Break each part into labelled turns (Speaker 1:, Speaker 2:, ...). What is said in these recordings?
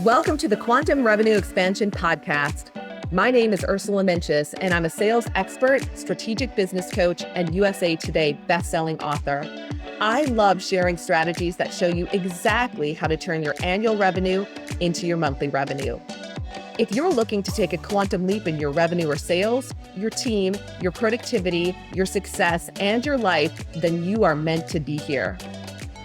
Speaker 1: Welcome to the Quantum Revenue Expansion Podcast. My name is Ursula, and I'm a sales expert, strategic business coach, and USA Today bestselling author. I love sharing strategies that show you exactly how to turn your annual revenue into your monthly revenue. If you're looking to take a quantum leap in your revenue or sales, your team, your productivity, your success, and your life, then you are meant to be here.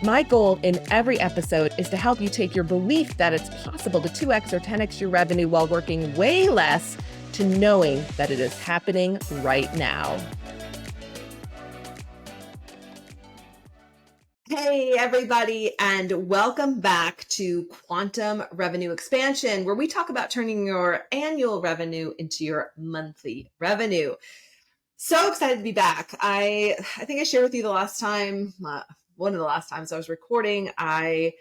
Speaker 1: My goal in every episode is to help you take your belief that it's possible to 2x or 10x your revenue while working way less to knowing that it is happening right now. Hey, everybody, and welcome back to Quantum Revenue Expansion, where we talk about turning your annual revenue into your monthly revenue. So excited to be back. I think I shared with you the last time, one of the last times I was recording, my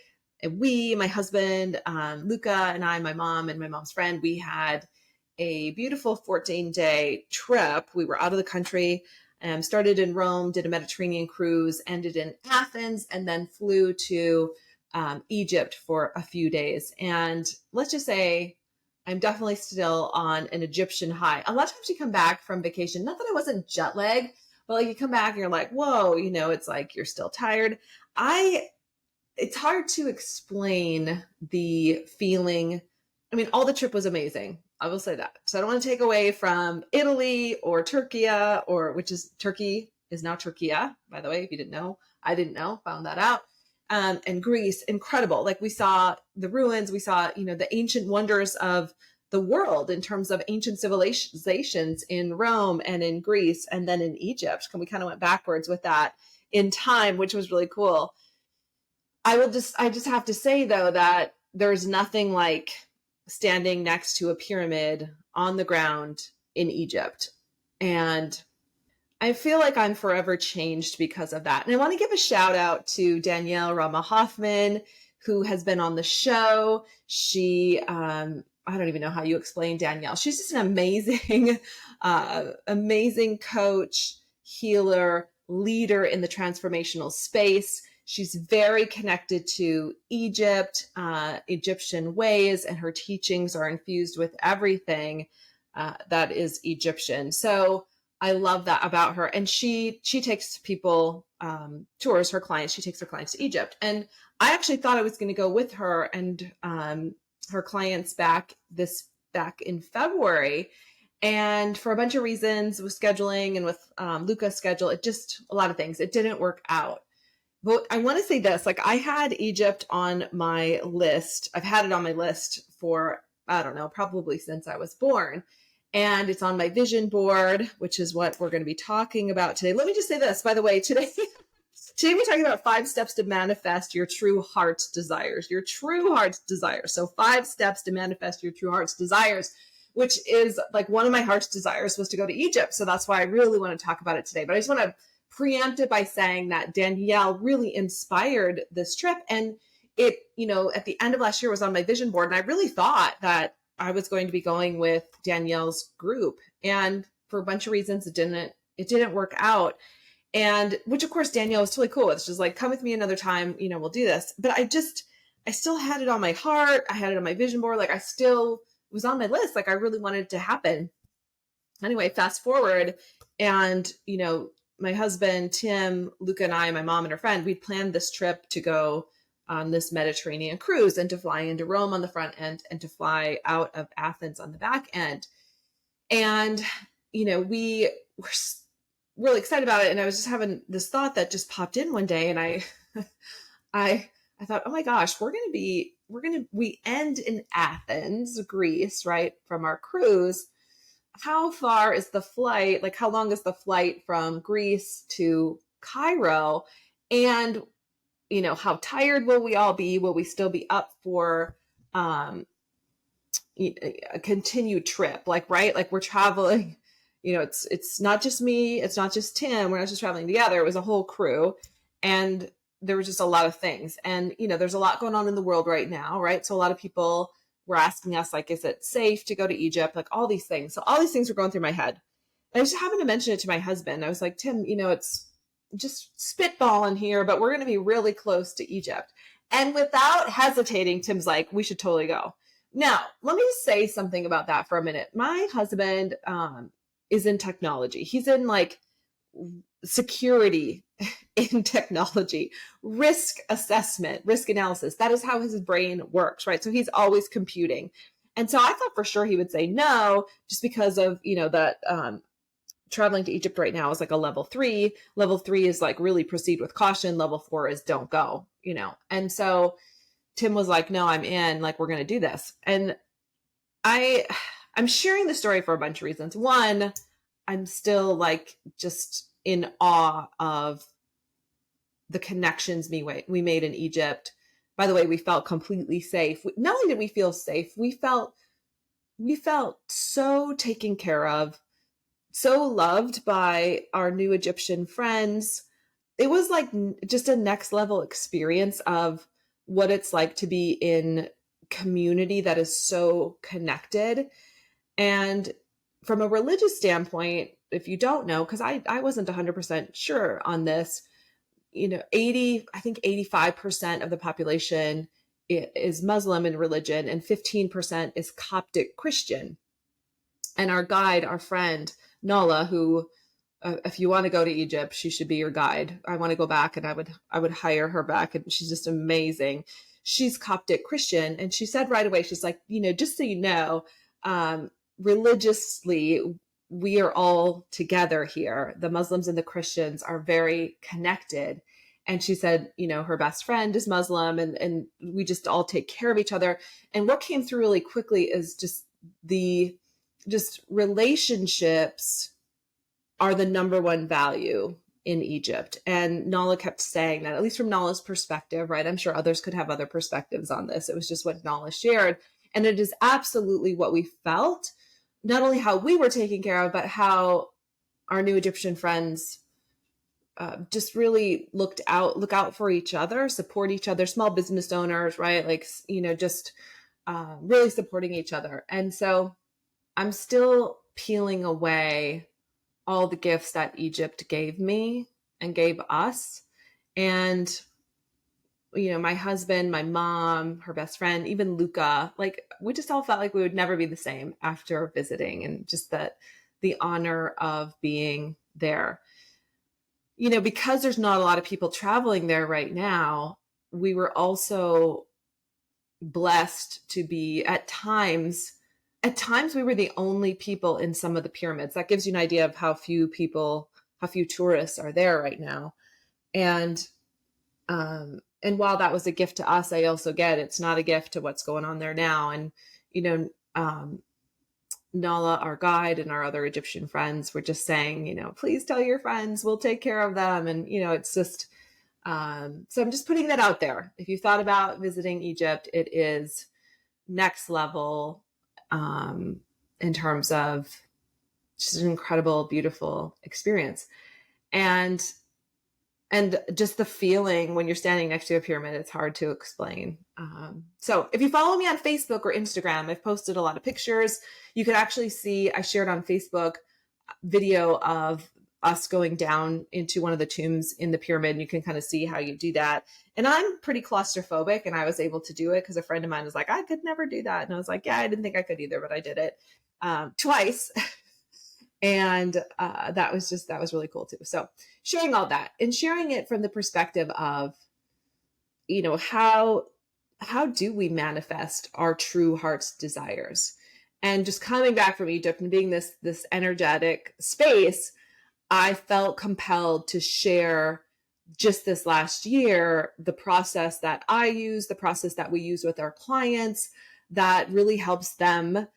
Speaker 1: husband, Luca, and I, my mom and my mom's friend, we had a beautiful 14-day trip. We were out of the country, started in Rome, did a Mediterranean cruise, ended in Athens, and then flew to Egypt for a few days. And let's just say I'm definitely still on an Egyptian high. A lot of times you come back from vacation, not that I wasn't jet lagged, but like you come back and you're like, whoa, it's like you're still tired. It's hard to explain the feeling. I mean, all the trip was amazing. I will say that. So I don't want to take away from Italy or Turkey, Turkey is now Turkey, by the way, if you didn't know. I didn't know, found that out. And Greece, incredible. Like we saw the ruins, we saw, the ancient wonders of the world in terms of ancient civilizations in Rome and in Greece and then in Egypt. And we kind of went backwards with that in time, which was really cool. I just have to say though, that there's nothing like standing next to a pyramid on the ground in Egypt. And I feel like I'm forever changed because of that. And I want to give a shout out to Danielle Rama Hoffman, who has been on the show. She, I don't even know how you explain Danielle. She's just an amazing, amazing coach, healer, leader in the transformational space. She's very connected to Egypt, Egyptian ways, and her teachings are infused with everything that is Egyptian. So I love that about her. And she takes people, tours, her clients, she takes her clients to Egypt. And I actually thought I was going to go with her and her clients back in February. And for a bunch of reasons with scheduling and with Luca's schedule, a lot of things, it didn't work out. But I want to say this, like I had Egypt on my list. I've had it on my list for, I don't know, probably since I was born. And it's on my vision board, which is what we're going to be talking about today. Let me just say this, by the way, today we're talking about 5 steps to manifest your true heart's desires, So 5 steps to manifest your true heart's desires, which is like one of my heart's desires was to go to Egypt. So that's why I really want to talk about it today. But I just want to preempt it by saying that Danielle really inspired this trip. And it, at the end of last year was on my vision board. And I really thought that I was going to be going with Danielle's group. And for a bunch of reasons, it didn't work out. And which of course, Danielle was totally cool with. She's like, come with me another time, we'll do this. But I still had it on my heart. I had it on my vision board. Like I still was on my list. Like I really wanted it to happen. Anyway, fast forward and, my husband, Tim, Luca and I, my mom and her friend, we'd planned this trip to go on this Mediterranean cruise and to fly into Rome on the front end and to fly out of Athens on the back end. And, we were really excited about it. And I was just having this thought that just popped in one day. And I thought, oh my gosh, we end in Athens, Greece, right? From our cruise. How far is the flight? Like how long is the flight from Greece to Cairo? And how tired will we all be? Will we still be up for a continued trip? Like, right? Like we're traveling, it's not just me. It's not just Tim. We're not just traveling together. It was a whole crew. And there was just a lot of things. And, there's a lot going on in the world right now, right? So a lot of people were asking us, like, is it safe to go to Egypt? Like all these things. So all these things were going through my head. And I just happened to mention it to my husband. I was like, Tim, it's just spitballing here, but we're going to be really close to Egypt. And without hesitating, Tim's like, we should totally go. Now, let me say something about that for a minute. My husband is in technology. He's in like security in technology, risk assessment, risk analysis. That is how his brain works, right? So he's always computing. And so I thought for sure he would say no, just because of, that traveling to Egypt right now is like a level 3. Level 3 is like really proceed with caution. Level 4 is don't go, And so Tim was like, no, I'm in, like, we're going to do this. And I'm sharing the story for a bunch of reasons. One, I'm still like just in awe of the connections we made in Egypt. By the way, we felt completely safe. Not only did we feel safe, we felt so taken care of, so loved by our new Egyptian friends. It was like just a next level experience of what it's like to be in community that is so connected. And from a religious standpoint, if you don't know, because I wasn't 100% sure on this, 85% of the population is Muslim in religion and 15% is Coptic Christian. And our guide, our friend, Nala, who, if you want to go to Egypt, she should be your guide. I want to go back and I would hire her back. And she's just amazing. She's Coptic Christian. And she said right away, she's like, just so you know, religiously, we are all together here. The Muslims and the Christians are very connected. And she said, her best friend is Muslim and we just all take care of each other. And what came through really quickly is just relationships are the number one value in Egypt. And Nala kept saying that, at least from Nala's perspective, right? I'm sure others could have other perspectives on this. It was just what Nala shared. And it is absolutely what we felt, not only how we were taken care of, but how our new Egyptian friends just really look out for each other, support each other, small business owners, right? Like, just really supporting each other. And so I'm still peeling away all the gifts that Egypt gave me and gave us. And, my husband, my mom, her best friend, even Luca, like we just all felt like we would never be the same after visiting, and just the honor of being there. Because there's not a lot of people traveling there right now, we were also blessed to be at times we were the only people in some of the pyramids. That gives you an idea of how few tourists are there right now. And while that was a gift to us, I also get it's not a gift to what's going on there now. And, Nala, our guide, and our other Egyptian friends were just saying, please tell your friends, we'll take care of them. And, it's just, so I'm just putting that out there. If you thought about visiting Egypt, it is next level in terms of just an incredible, beautiful experience. And just the feeling when you're standing next to a pyramid, it's hard to explain. So if you follow me on Facebook or Instagram, I've posted a lot of pictures. You could actually see, I shared on Facebook video of us going down into one of the tombs in the pyramid, and you can kind of see how you do that. And I'm pretty claustrophobic, and I was able to do it because a friend of mine was like, I could never do that. And I was like, yeah, I didn't think I could either, but I did it twice. And that was really cool too. So sharing all that and sharing it from the perspective of, how do we manifest our true heart's desires? And just coming back from Egypt and being this energetic space, I felt compelled to share just this last year, the process that I use, the process that we use with our clients that really helps them,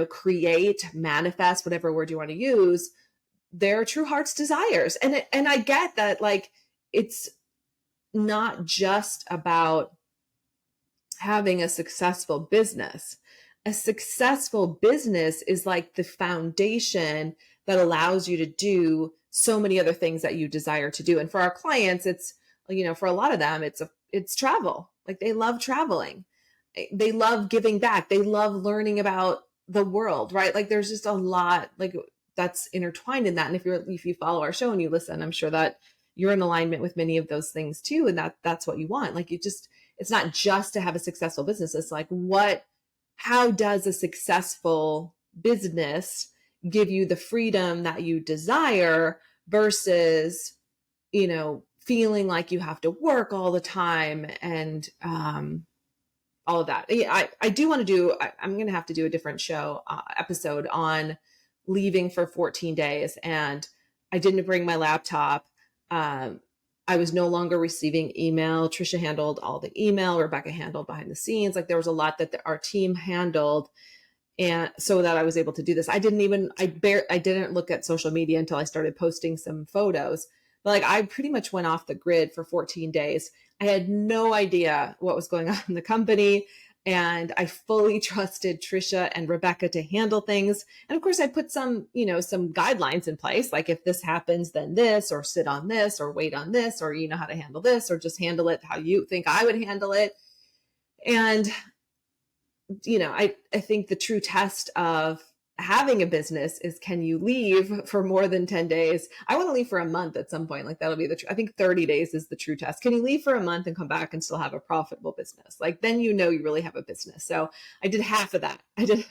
Speaker 1: create, manifest, whatever word you want to use, their true heart's desires. And I get that, like, it's not just about having a successful business. A successful business is like the foundation that allows you to do so many other things that you desire to do. And for our clients, it's, for a lot of them, it's travel. Like, they love traveling. They love giving back. They love learning about the world, right? Like, there's just a lot like that's intertwined in that. And if you follow our show and you listen, I'm sure that you're in alignment with many of those things too. And that's what you want. Like, it's not just to have a successful business. It's like, how does a successful business give you the freedom that you desire versus, feeling like you have to work all the time and all of that. Yeah, I do want to do, I'm going to have to do a different episode on leaving for 14 days. And I didn't bring my laptop. I was no longer receiving email. Trisha handled all the email. Rebecca handled behind the scenes. Like there was a lot that our team handled. And so that I was able to do this. I didn't look at social media until I started posting some photos. But like I pretty much went off the grid for 14 days. I had no idea what was going on in the company. And I fully trusted Trisha and Rebecca to handle things. And of course I put some guidelines in place. Like if this happens, then this, or sit on this, or wait on this, or you know how to handle this, or just handle it how you think I would handle it. And I think the true test of having a business is, can you leave for more than 10 days? I want to leave for a month at some point. Like that'll be I think 30 days is the true test. Can you leave for a month and come back and still have a profitable business? Like then you really have a business. So I did half of that. It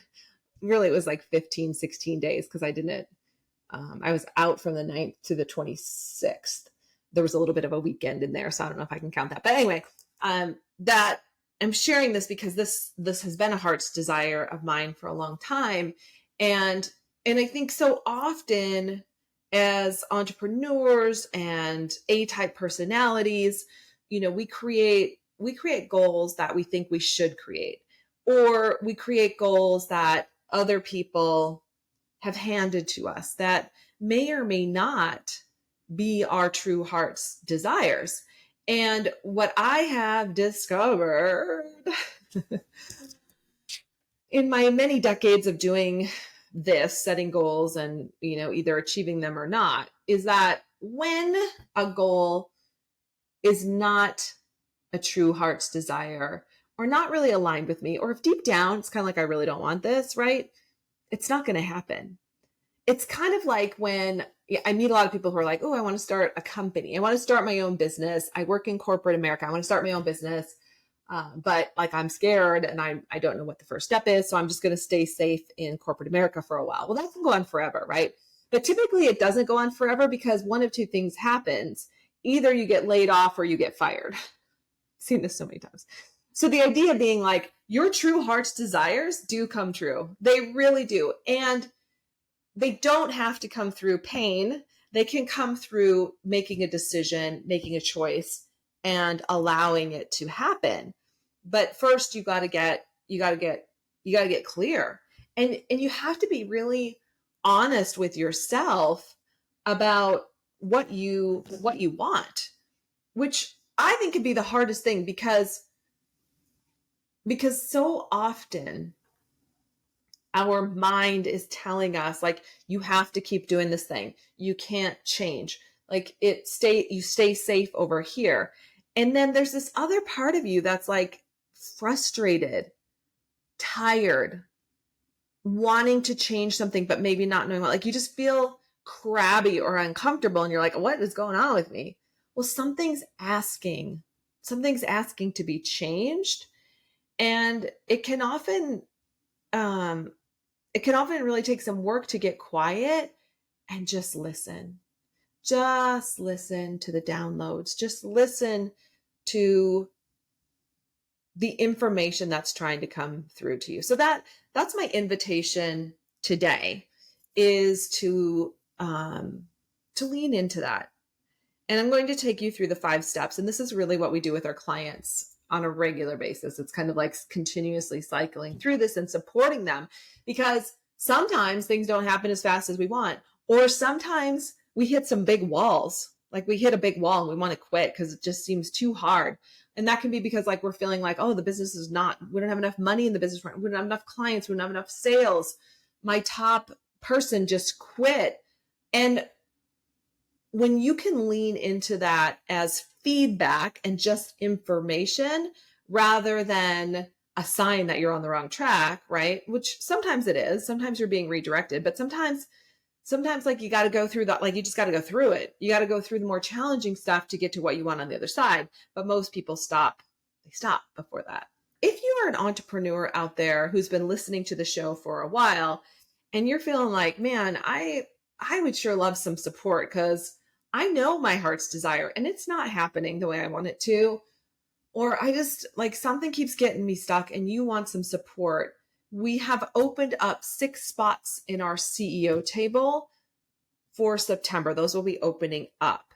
Speaker 1: was like 15, 16 days because I was out from the 9th to the 26th. There was a little bit of a weekend in there. So I don't know if I can count that. But anyway, that I'm sharing this because this has been a heart's desire of mine for a long time. And I think so often as entrepreneurs and A-type personalities, we create goals that we think we should create, or we create goals that other people have handed to us that may or may not be our true heart's desires. And what I have discovered in my many decades of doing this, setting goals and, either achieving them or not, is that when a goal is not a true heart's desire or not really aligned with me, or if deep down it's kind of like, I really don't want this, right? It's not going to happen. It's kind of like when I meet a lot of people who are like, oh, I want to start a company. I want to start my own business. I work in corporate America. I want to start my own business. But like, I'm scared and I don't know what the first step is. So I'm just going to stay safe in corporate America for a while. Well, that can go on forever, right? But typically it doesn't go on forever because one of two things happens. Either you get laid off or you get fired. I've seen this so many times. So the idea being like, your true heart's desires do come true. They really do. And they don't have to come through pain. They can come through making a decision, making a choice, and allowing it to happen. But first you got to get clear. And you have to be really honest with yourself about what you want, which I think could be the hardest thing because so often our mind is telling us like, you have to keep doing this thing. You can't change. Like you stay safe over here. And then there's this other part of you that's like frustrated, tired, wanting to change something, but maybe not knowing what, like you just feel crabby or uncomfortable. And you're like, what is going on with me? Well, something's asking to be changed. And it can often really take some work to get quiet and just listen. Just listen to the downloads. Just listen to the information that's trying to come through to you. So that's my invitation today, is to lean into that. And I'm going to take you through the 5 steps. And this is really what we do with our clients on a regular basis. It's kind of like continuously cycling through this and supporting them, because sometimes things don't happen as fast as we want, or sometimes we hit some big walls. Like we hit a big wall and we want to quit because it just seems too hard. And that can be because like we're feeling like, oh, the business is we don't have enough money in the business. We don't have enough clients. We don't have enough sales. My top person just quit. And when you can lean into that as feedback and just information rather than a sign that you're on the wrong track, right? Which sometimes it is. Sometimes you're being redirected, but sometimes like you got to go through that, like you just got to go through it. You got to go through the more challenging stuff to get to what you want on the other side. But most people stop. They stop before that. If you are an entrepreneur out there who's been listening to the show for a while and you're feeling like, man, I would sure love some support because I know my heart's desire and it's not happening the way I want it to, or I just like something keeps getting me stuck and you want some support, we have opened up 6 spots in our CEO table for September. Those will be opening up.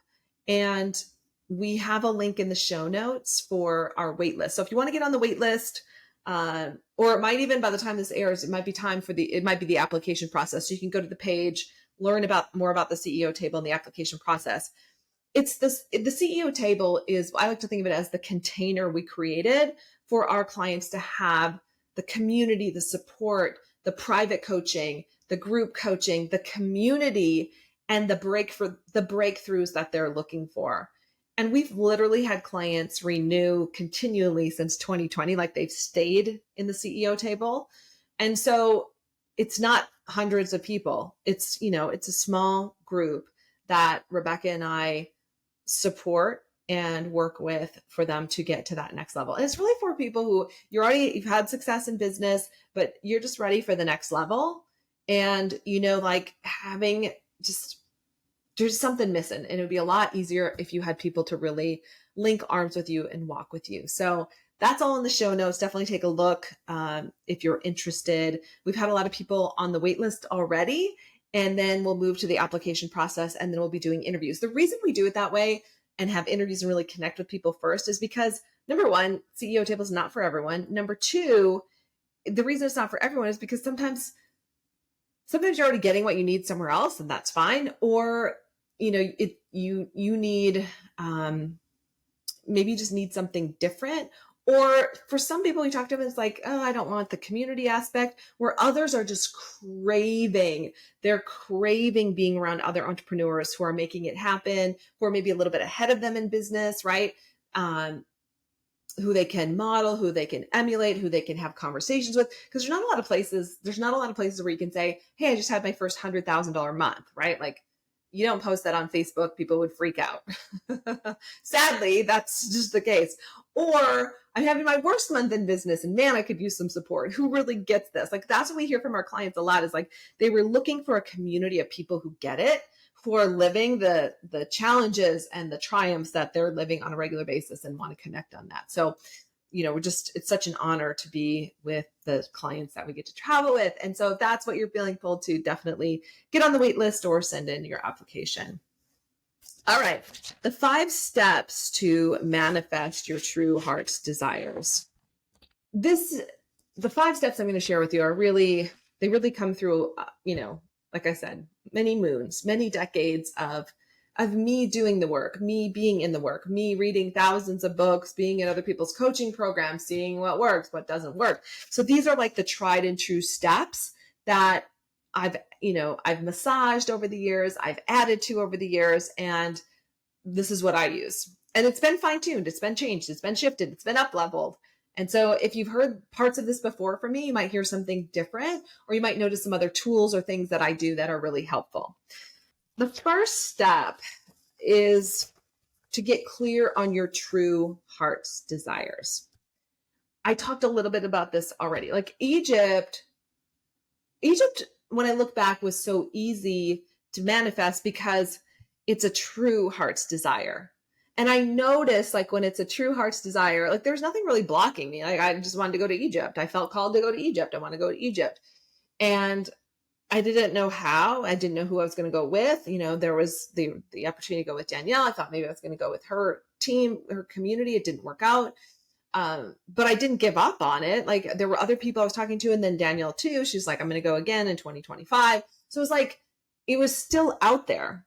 Speaker 1: And we have a link in the show notes for our wait list. So if you want to get on the wait list, or it might even, by the time this airs, it might be the application process. So you can go to the page, learn more about the CEO table and the application process. It's this, the CEO table is, I like to think of it as the container we created for our clients to have the community, the support, the private coaching, the group coaching, the community, and the breakthroughs that they're looking for. And we've literally had clients renew continually since 2020, like they've stayed in the CEO table. And so it's not hundreds of people. It's, it's a small group that Rebecca and I support and work with for them to get to that next level. And it's really for people who you've had success in business, but you're just ready for the next level. And, like having there's something missing, and it would be a lot easier if you had people to really link arms with you and walk with you. So that's all in the show notes. Definitely take a look if you're interested. We've had a lot of people on the wait list already, and then we'll move to the application process, and then we'll be doing interviews. The reason we do it that way and have interviews and really connect with people first is because, number one, CEO table is not for everyone. Number two, the reason it's not for everyone is because sometimes you're already getting what you need somewhere else, and that's fine. Or, you need, maybe you just need something different. Or for some people we talk to them, it's like, oh, I don't want the community aspect, where others are just they're craving being around other entrepreneurs who are making it happen, who are maybe a little bit ahead of them in business, right? Who they can model, who they can emulate, who they can have conversations with. Because there's not a lot of places where you can say, hey, I just had my first $100,000 month, right? Like, you don't post that on Facebook, people would freak out. Sadly, that's just the case. Or I'm having my worst month in business and man, I could use some support. Who really gets this? Like, that's what we hear from our clients a lot, is like they were looking for a community of people who get it, who are living the challenges and the triumphs that they're living on a regular basis and want to connect on that. So, it's such an honor to be with the clients that we get to travel with. And so if that's what you're feeling pulled to, definitely get on the wait list or send in your application. All right. The 5 steps to manifest your true heart's desires. The 5 steps I'm going to share with you they really come through, like I said, many moons, many decades of me doing the work, me being in the work, me reading thousands of books, being in other people's coaching programs, seeing what works, what doesn't work. So these are like the tried and true steps that I've massaged over the years, I've added to over the years, and this is what I use. And it's been fine-tuned, it's been changed, it's been shifted, it's been up-leveled. And so if you've heard parts of this before from me, you might hear something different, or you might notice some other tools or things that I do that are really helpful. The first step is to get clear on your true heart's desires. I talked a little bit about this already. Like Egypt, when I look back, was so easy to manifest because it's a true heart's desire. And I noticed, like, when it's a true heart's desire, like there's nothing really blocking me. Like, I just wanted to go to Egypt. I felt called to go to Egypt. I want to go to Egypt. And I didn't know how. I didn't know who I was going to go with. There was the opportunity to go with Danielle. I thought maybe I was going to go with her team, her community. It didn't work out. But I didn't give up on it. Like, there were other people I was talking to, and then Danielle too. She's like, I'm going to go again in 2025. So it was like, it was still out there.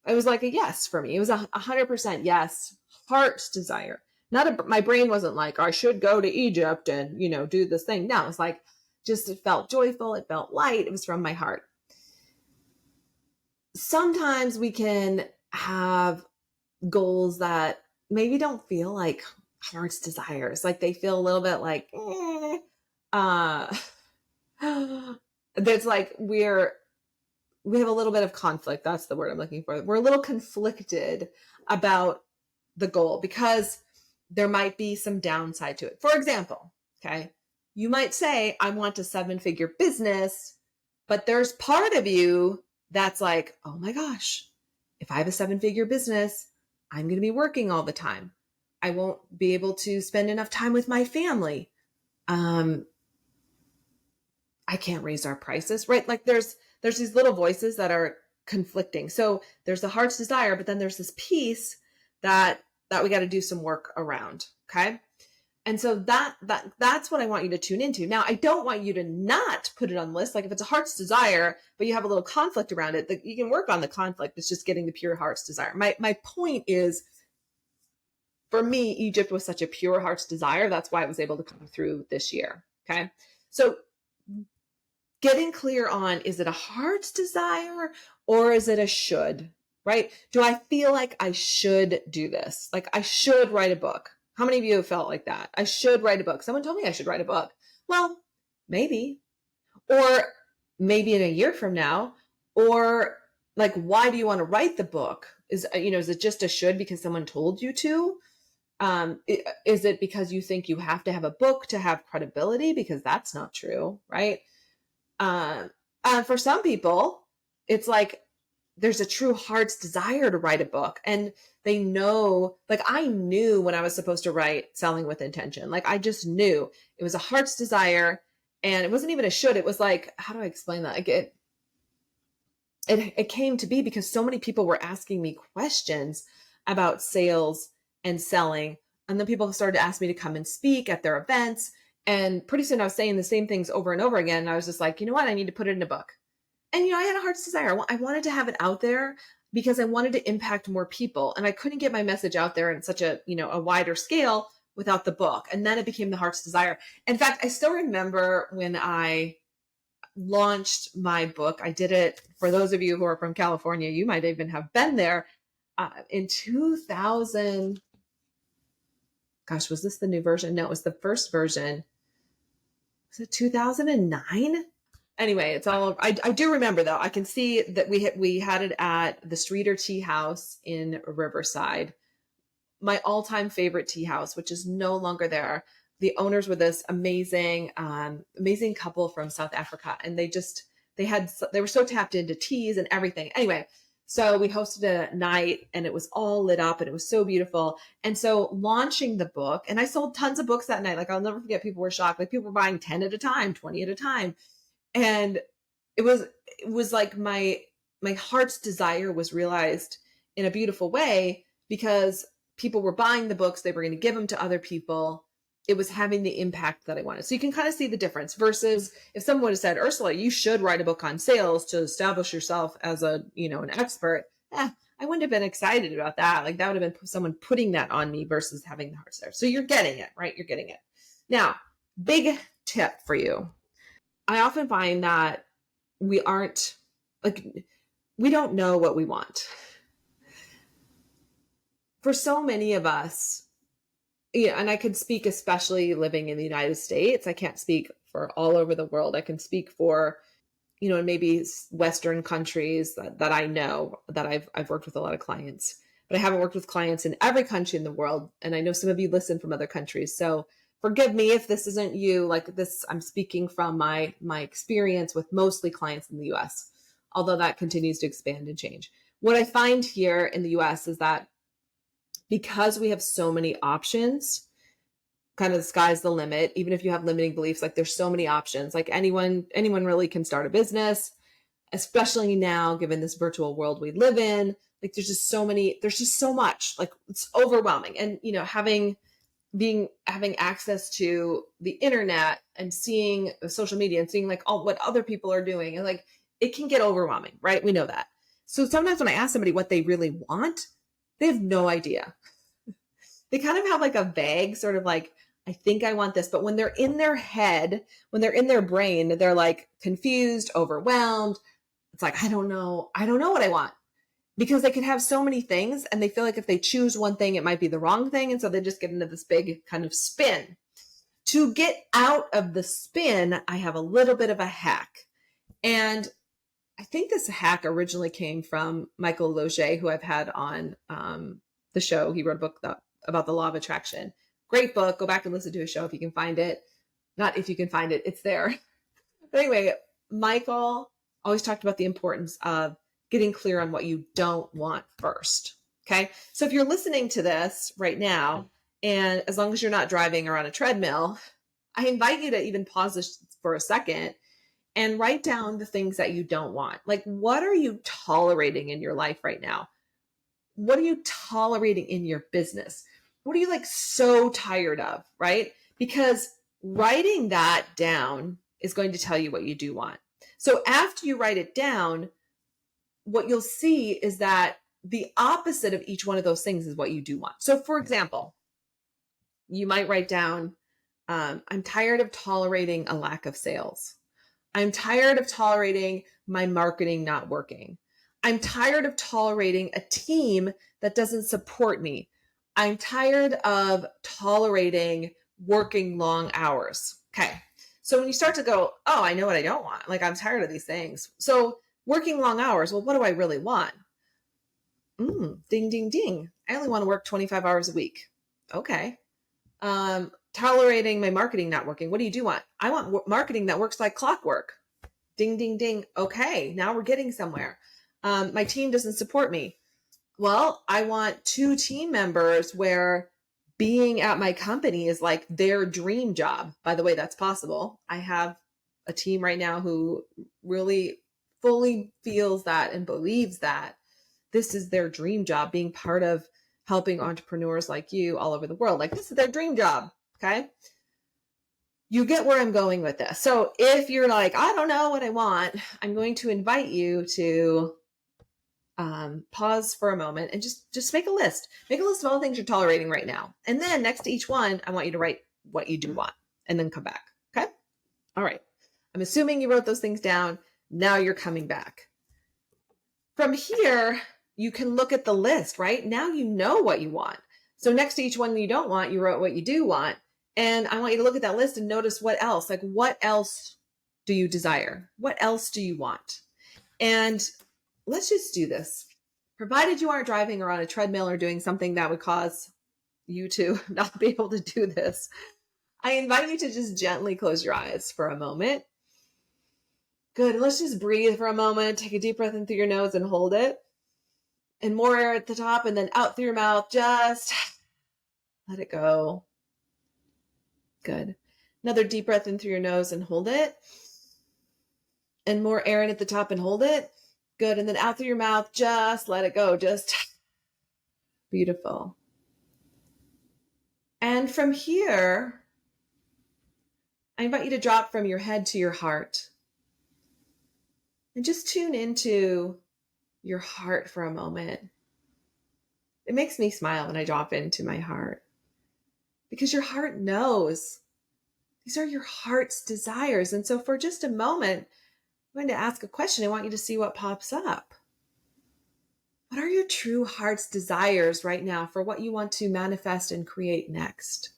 Speaker 1: It was like a yes for me. It was 100% yes, heart's desire. My brain wasn't like, I should go to Egypt and, do this thing. No, it's like, it felt joyful. It felt light. It was from my heart. Sometimes we can have goals that maybe don't feel like heart's desires. Like they feel a little bit like, there's like, we have a little bit of conflict. That's the word I'm looking for. We're a little conflicted about the goal because there might be some downside to it. For example, Okay. You might say, I want a 7-figure business, but there's part of you that's like, oh my gosh, if I have a 7-figure business, I'm going to be working all the time. I won't be able to spend enough time with my family. I can't raise our prices, right? Like there's these little voices that are conflicting. So there's the heart's desire, but then there's this piece that we got to do some work around. Okay. And so that's what I want you to tune into. Now, I don't want you to not put it on the list. Like if it's a heart's desire, but you have a little conflict around it, you can work on the conflict. It's just getting the pure heart's desire. My point is, for me, Egypt was such a pure heart's desire. That's why I was able to come through this year. Okay. So getting clear on, is it a heart's desire or is it a should, right? Do I feel like I should do this? Like I should write a book. How many of you have felt like that? I should write a book. Someone told me I should write a book. Well, maybe, or maybe in a year from now, or like, why do you want to write the book? Is it just a should because someone told you to? Is it because you think you have to have a book to have credibility? Because that's not true, right? For some people, it's like there's a true heart's desire to write a book, and they know, like I knew when I was supposed to write Selling with Intention. Like I just knew it was a heart's desire, and it wasn't even a should. It was like, how do I explain that? Like it came to be because so many people were asking me questions about sales and selling, and then people started to ask me to come and speak at their events. And pretty soon I was saying the same things over and over again. And I was just like, you know what? I need to put it in a book. And, I had a heart's desire. I wanted to have it out there because I wanted to impact more people. And I couldn't get my message out there in such a wider scale without the book. And then it became the heart's desire. In fact, I still remember when I launched my book. I did it, for those of you who are from California, you might even have been there, in 2000. Gosh, was this the new version? No, it was the first version. Was it 2009? Anyway, it's all, I do remember though. I can see that we had it at the Streeter Tea House in Riverside, my all-time favorite tea house, which is no longer there. The owners were this amazing couple from South Africa, and they were so tapped into teas and everything. Anyway, so we hosted a night and it was all lit up and it was so beautiful. And so launching the book, and I sold tons of books that night. Like I'll never forget, people were shocked. Like people were buying 10 at a time, 20 at a time. And it was like my heart's desire was realized in a beautiful way because people were buying the books. They were going to give them to other people. It was having the impact that I wanted. So you can kind of see the difference versus if someone would have said, Ursula, you should write a book on sales to establish yourself as an expert. I wouldn't have been excited about that. Like that would have been someone putting that on me versus having the heart there. So you're getting it, right? You're getting it. Now, big tip for you. I often find that we don't know what we want. For so many of us, and I can speak especially living in the United States. I can't speak for all over the world. I can speak for, maybe Western countries that I know, that I've worked with a lot of clients, but I haven't worked with clients in every country in the world. And I know some of you listen from other countries. So forgive me if this isn't you. Like this, I'm speaking from my experience with mostly clients in the US, although that continues to expand and change. What I find here in the US is that because we have so many options, kind of the sky's the limit. Even if you have limiting beliefs, like there's so many options. Like anyone really can start a business, especially now, given this virtual world we live in. Like there's just so much, like it's overwhelming. And, having access to the internet and seeing social media and seeing like all what other people are doing, and like it can get overwhelming, right? We know that. So sometimes when I ask somebody what they really want, they have no idea. They kind of have like a vague sort of like, I think I want this, but when they're in their head, when they're in their brain, they're like confused, overwhelmed. It's like, I don't know what I want, because they can have so many things and they feel like if they choose one thing, it might be the wrong thing. And so they just get into this big kind of spin. To get out of the spin, I have a little bit of a hack. And I think this hack originally came from Michael Loge, who I've had on the show. He wrote a book about the law of attraction. Great book. Go back and listen to his show if you can find it. Not if you can find it, it's there. But anyway, Michael always talked about the importance of getting clear on what you don't want first. Okay. So if you're listening to this right now, and as long as you're not driving or on a treadmill, I invite you to even pause this for a second and write down the things that you don't want. Like, what are you tolerating in your life right now? What are you tolerating in your business? What are you like so tired of, right? Because writing that down is going to tell you what you do want. So after you write it down, what you'll see is that the opposite of each one of those things is what you do want. So for example, you might write down, I'm tired of tolerating a lack of sales. I'm tired of tolerating my marketing not working. I'm tired of tolerating a team that doesn't support me. I'm tired of tolerating working long hours. Okay. So when you start to go, oh, I know what I don't want. Like, I'm tired of these things. So working long hours, well, what do I really want? Ding, ding, ding. I only want to work 25 hours a week. Okay. Tolerating my marketing not working. What do you do want? I want marketing that works like clockwork. Ding, ding, ding. Okay. Now we're getting somewhere. My team doesn't support me. Well, I want 2 team members where being at my company is like their dream job. By the way, that's possible. I have a team right now who really fully feels that and believes that this is their dream job, being part of helping entrepreneurs like you all over the world. Like, this is their dream job. Okay. You get where I'm going with this. So if you're like, I don't know what I want, I'm going to invite you to pause for a moment and just make a list. Make a list of all the things you're tolerating right now. And then next to each one, I want you to write what you do want and then come back. Okay. All right. I'm assuming you wrote those things down. Now you're coming back. From here, you can look at the list, right? Now you know what you want. So next to each one you don't want, you wrote what you do want. And I want you to look at that list and notice what else, like what else do you desire? What else do you want? And let's just do this. Provided you aren't driving or on a treadmill or doing something that would cause you to not be able to do this, I invite you to just gently close your eyes for a moment. Good. Let's just breathe for a moment. Take a deep breath in through your nose and hold it. And more air at the top and then out through your mouth. Just let it go. Good. Another deep breath in through your nose and hold it. And more air in at the top and hold it. Good. And then out through your mouth, just let it go. Just beautiful. And from here, I invite you to drop from your head to your heart. And just tune into your heart for a moment. It makes me smile when I drop into my heart. Because your heart knows. These are your heart's desires. And so for just a moment, I'm going to ask a question. I want you to see what pops up. What are your true heart's desires right now for what you want to manifest and create next?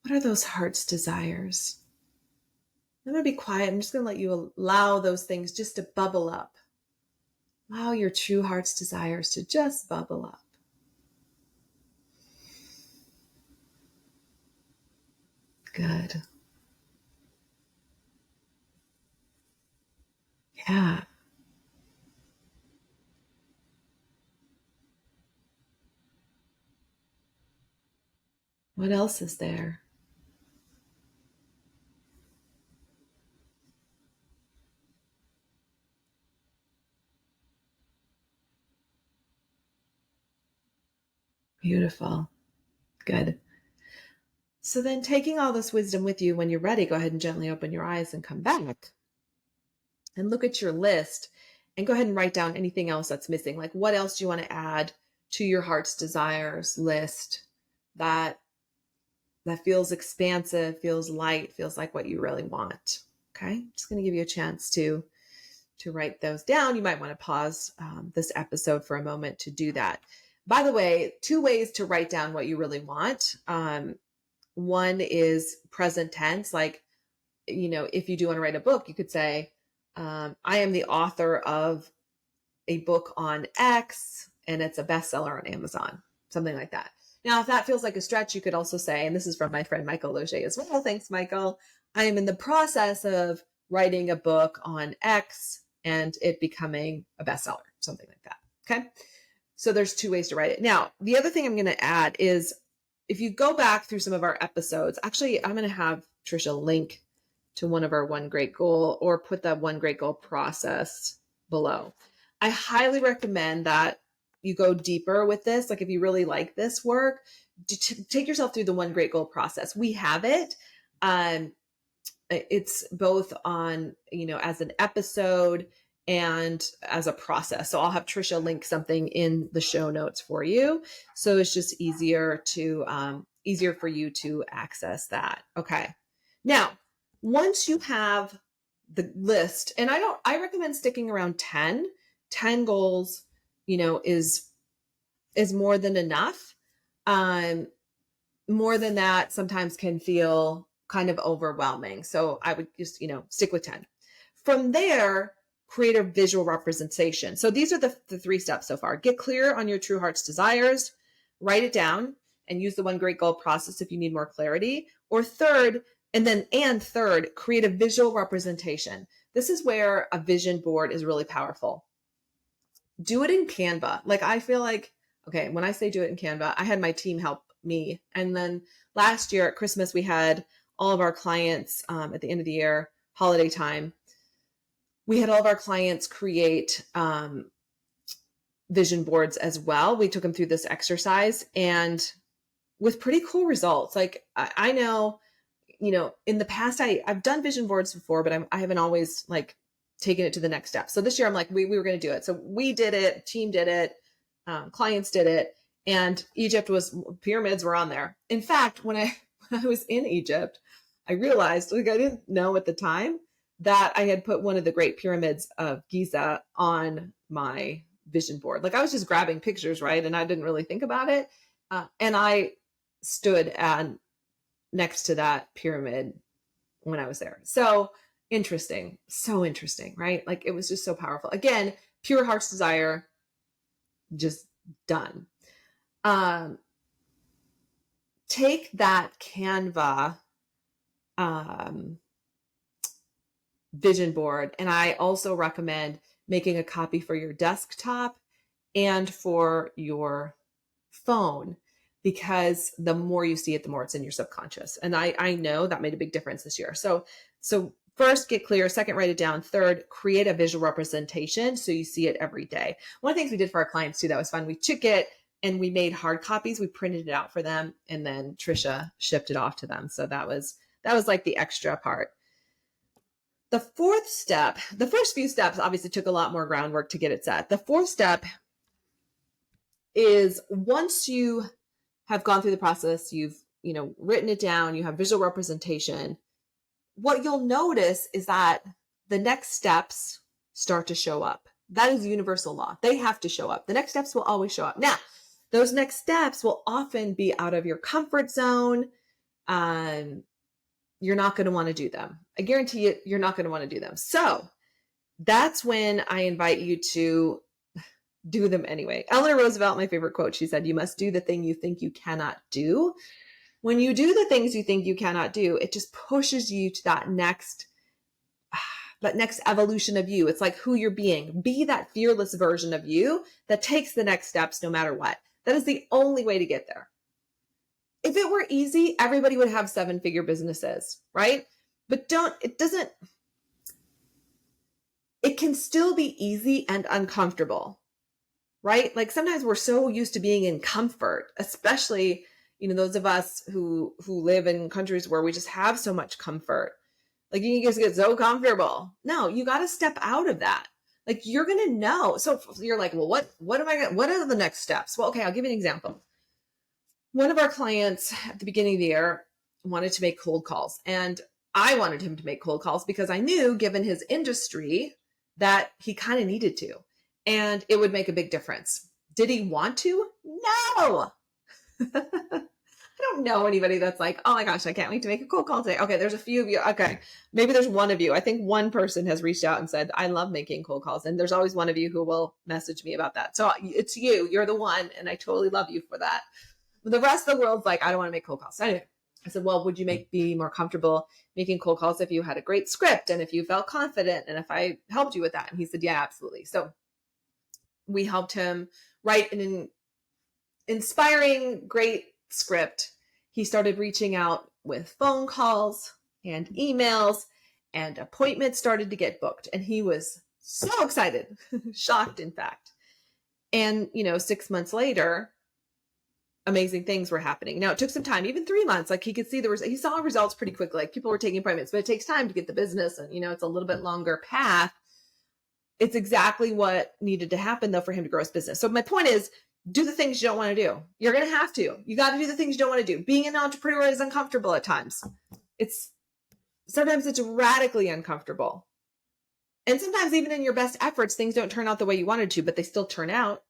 Speaker 1: What are those heart's desires? I'm going to be quiet. I'm just going to let you allow those things just to bubble up. Allow your true heart's desires to just bubble up. Good. Yeah. What else is there? Beautiful. Good. So then taking all this wisdom with you, when you're ready, go ahead and gently open your eyes and come back and look at your list and go ahead and write down anything else that's missing. Like, what else do you want to add to your heart's desires list that feels expansive, feels light, feels like what you really want? Okay. Just going to give you a chance to write those down. You might want to pause this episode for a moment to do that. By the way, 2 ways to write down what you really want. One is present tense. Like, if you do want to write a book, you could say, I am the author of a book on X and it's a bestseller on Amazon, something like that. Now, if that feels like a stretch, you could also say, and this is from my friend Michael Loche as well. Thanks, Michael. I am in the process of writing a book on X and it becoming a bestseller, something like that. Okay. So there's two ways to write it. Now, the other thing I'm going to add is if you go back through some of our episodes, actually, I'm going to have Trisha link to one of our One Great Goal or put that One Great Goal process below. I highly recommend that you go deeper with this. Like if you really like this work, take yourself through the One Great Goal process. We have it. It's both on, as an episode and as a process. So I'll have Trisha link something in the show notes for you. So it's just easier for you to access that. Okay. Now, once you have the list, and I recommend sticking around 10 goals, is more than enough. More than that sometimes can feel kind of overwhelming. So I would just, stick with 10. From there, create a visual representation. So these are the 3 steps so far. Get clear on your true heart's desires, write it down, and use the One Great Goal process if you need more clarity. Or third, create a visual representation. This is where a vision board is really powerful. Do it in Canva. Like I feel like, okay, when I say do it in Canva, I had my team help me. And then last year at Christmas, we had all of our clients at the end of the year, holiday time, we had all of our clients create vision boards as well. We took them through this exercise and with pretty cool results. Like I know, in the past, I've done vision boards before, but I haven't always like taken it to the next step. So this year I'm like, we were going to do it. So we did it, team did it, clients did it. And pyramids were on there. In fact, when I was in Egypt, I realized, like I didn't know at the time that I had put one of the Great Pyramids of Giza on my vision board. Like I was just grabbing pictures, right? And I didn't really think about it. And I stood next to that pyramid when I was there. So interesting, right? Like it was just so powerful. Again, pure heart's desire, just done. Take that Canva vision board, and I also recommend making a copy for your desktop and for your phone, because the more you see it, the more it's in your subconscious. And I know that made a big difference this year. So first, get clear. Second, write it down. Third, create a visual representation so you see it every day. One of the things we did for our clients too that was fun, we took it and we made hard copies. We printed it out for them, and then Trisha shipped it off to them. So that was like the extra part. The fourth step, the first few steps obviously took a lot more groundwork to get it set. The fourth step is once you have gone through the process, you've, written it down, you have visual representation, what you'll notice is that the next steps start to show up. That is universal law. They have to show up. The next steps will always show up. Now, those next steps will often be out of your comfort zone. You're not going to want to do them. I guarantee you, you're not going to want to do them. So that's when I invite you to do them anyway. Eleanor Roosevelt, my favorite quote, she said, "You must do the thing you think you cannot do." When you do the things you think you cannot do, it just pushes you to that next evolution of you. It's like who you're being. Be that fearless version of you that takes the next steps no matter what. That is the only way to get there. If it were easy, everybody would have 7-figure businesses, right? But it can still be easy and uncomfortable, right? Like sometimes we're so used to being in comfort, especially, those of us who live in countries where we just have so much comfort. Like you can just get so comfortable. No, you got to step out of that. Like you're going to know. So you're like, well, what are the next steps? Well, okay, I'll give you an example. One of our clients at the beginning of the year wanted to make cold calls, and I wanted him to make cold calls because I knew, given his industry, that he kind of needed to, and it would make a big difference. Did he want to? No. I don't know anybody that's like, oh my gosh, I can't wait to make a cold call today. Okay, there's a few of you. Okay, maybe there's one of you. I think one person has reached out and said, I love making cold calls. And there's always one of you who will message me about that. So it's you. You're the one. And I totally love you for that. The rest of the world's like, I don't want to make cold calls. Anyway, I said, well, would you be more comfortable making cold calls if you had a great script and if you felt confident and if I helped you with that? And he said, yeah, absolutely. So we helped him write an inspiring, great script. He started reaching out with phone calls and emails, and appointments started to get booked. And he was so excited, shocked, in fact. And, 6 months later, amazing things were happening. Now, it took some time, even 3 months. Like, he could see he saw results pretty quickly. Like, people were taking appointments, but it takes time to get the business. And, it's a little bit longer path. It's exactly what needed to happen, though, for him to grow his business. So my point is, do the things you don't want to do. You're going to have to. You got to do the things you don't want to do. Being an entrepreneur is uncomfortable at times. Sometimes it's radically uncomfortable. And sometimes even in your best efforts, things don't turn out the way you wanted to, but they still turn out.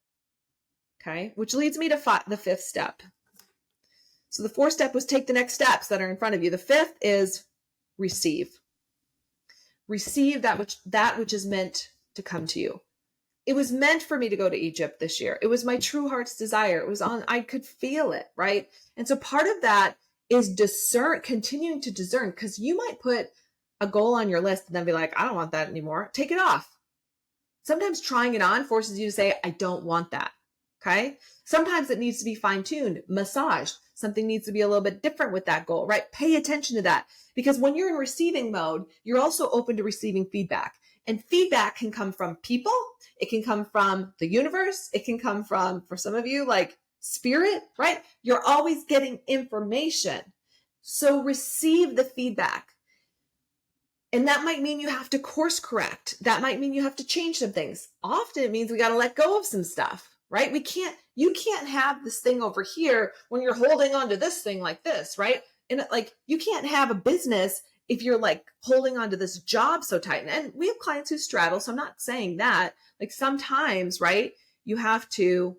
Speaker 1: Okay. Which leads me to the fifth step. So the fourth step was take the next steps that are in front of you. The fifth is receive. Receive that which is meant to come to you. It was meant for me to go to Egypt this year. It was my true heart's desire. I could feel it, right? And so part of that is continuing to discern, because you might put a goal on your list and then be like, I don't want that anymore. Take it off. Sometimes trying it on forces you to say, I don't want that. Okay. Sometimes it needs to be fine-tuned, massaged. Something needs to be a little bit different with that goal, right? Pay attention to that, because when you're in receiving mode, you're also open to receiving feedback. And feedback can come from people. It can come from the universe. It can come from, for some of you, like spirit, right? You're always getting information. So receive the feedback. And that might mean you have to course correct. That might mean you have to change some things. Often it means we got to let go of some stuff, right? You can't have this thing over here when you're holding on to this thing like this, right? And you can't have a business if you're like holding on to this job so tight. And we have clients who straddle, so I'm not saying that. Like sometimes, right, you have to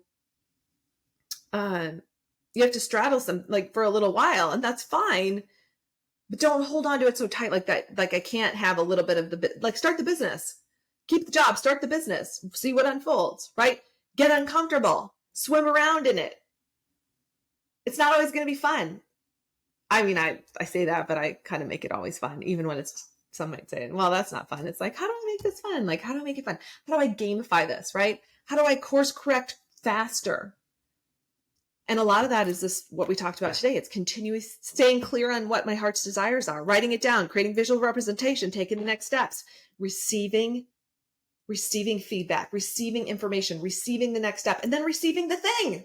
Speaker 1: straddle some, like for a little while, and that's fine. But don't hold on to it so tight like that. Like I can't have a little bit of start the business, keep the job, start the business, see what unfolds, right? Get uncomfortable, swim around in it. It's not always going to be fun. I mean, I say that, but I kind of make it always fun, even when some might say, well, that's not fun. It's like, how do I make this fun? Like, how do I make it fun? How do I gamify this, right? How do I course correct faster? And a lot of that is this, what we talked about today. It's continuous staying clear on what my heart's desires are, writing it down, creating visual representation, taking the next steps, receiving feedback, receiving information, receiving the next step, and then receiving the thing,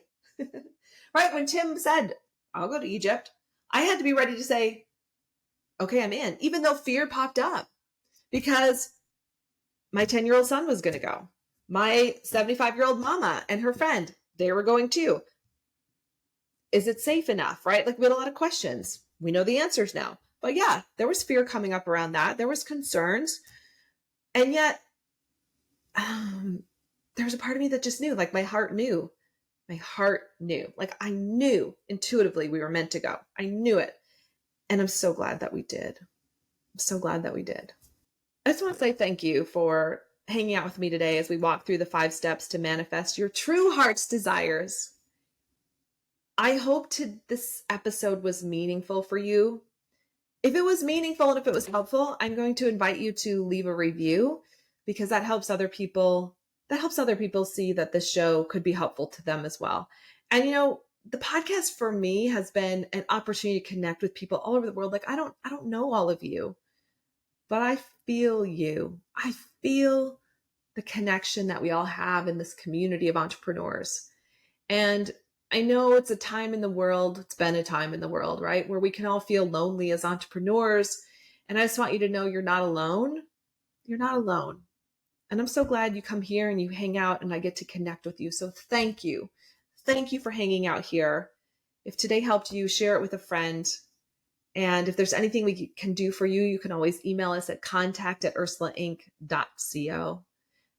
Speaker 1: right? When Tim said, I'll go to Egypt, I had to be ready to say, okay, I'm in, even though fear popped up, because my 10-year-old son was going to go. My 75-year-old mama and her friend, they were going too. Is it safe enough, right? Like we had a lot of questions. We know the answers now. But yeah, there was fear coming up around that. There was concerns. And yet, there was a part of me that just knew, like my heart knew. My heart knew. Like I knew intuitively we were meant to go. I knew it. And I'm so glad that we did. I'm so glad that we did. I just want to say thank you for hanging out with me today as we walk through the 5 steps to manifest your true heart's desires. I hope this episode was meaningful for you. If it was meaningful and if it was helpful, I'm going to invite you to leave a review, because that helps other people. That helps other people see that this show could be helpful to them as well. And the podcast for me has been an opportunity to connect with people all over the world. Like I don't know all of you, but I feel you. I feel the connection that we all have in this community of entrepreneurs. And I know it's a time in the world, it's been a time in the world, right, where we can all feel lonely as entrepreneurs. And I just want you to know you're not alone. You're not alone. And I'm so glad you come here and you hang out and I get to connect with you. So thank you. Thank you for hanging out here. If today helped you, share it with a friend. And if there's anything we can do for you, you can always email us at contact@ursulainc.co.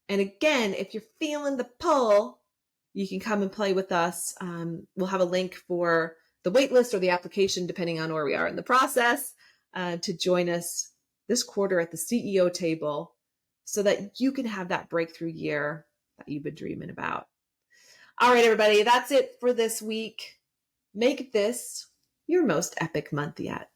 Speaker 1: And again, if you're feeling the pull, you can come and play with us. We'll have a link for the waitlist or the application, depending on where we are in the process, to join us this quarter at the CEO table so that you can have that breakthrough year that you've been dreaming about. All right, everybody, that's it for this week. Make this your most epic month yet.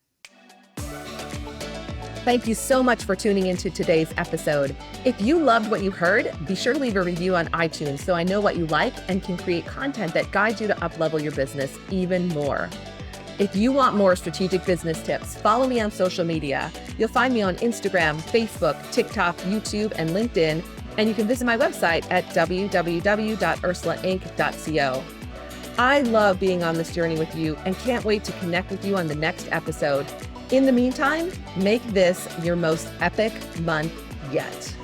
Speaker 2: Thank you so much for tuning into today's episode. If you loved what you heard, be sure to leave a review on iTunes so I know what you like and can create content that guides you to up-level your business even more. If you want more strategic business tips, follow me on social media. You'll find me on Instagram, Facebook, TikTok, YouTube, and LinkedIn, and you can visit my website at www.ursulainc.co. I love being on this journey with you and can't wait to connect with you on the next episode. In the meantime, make this your most epic month yet.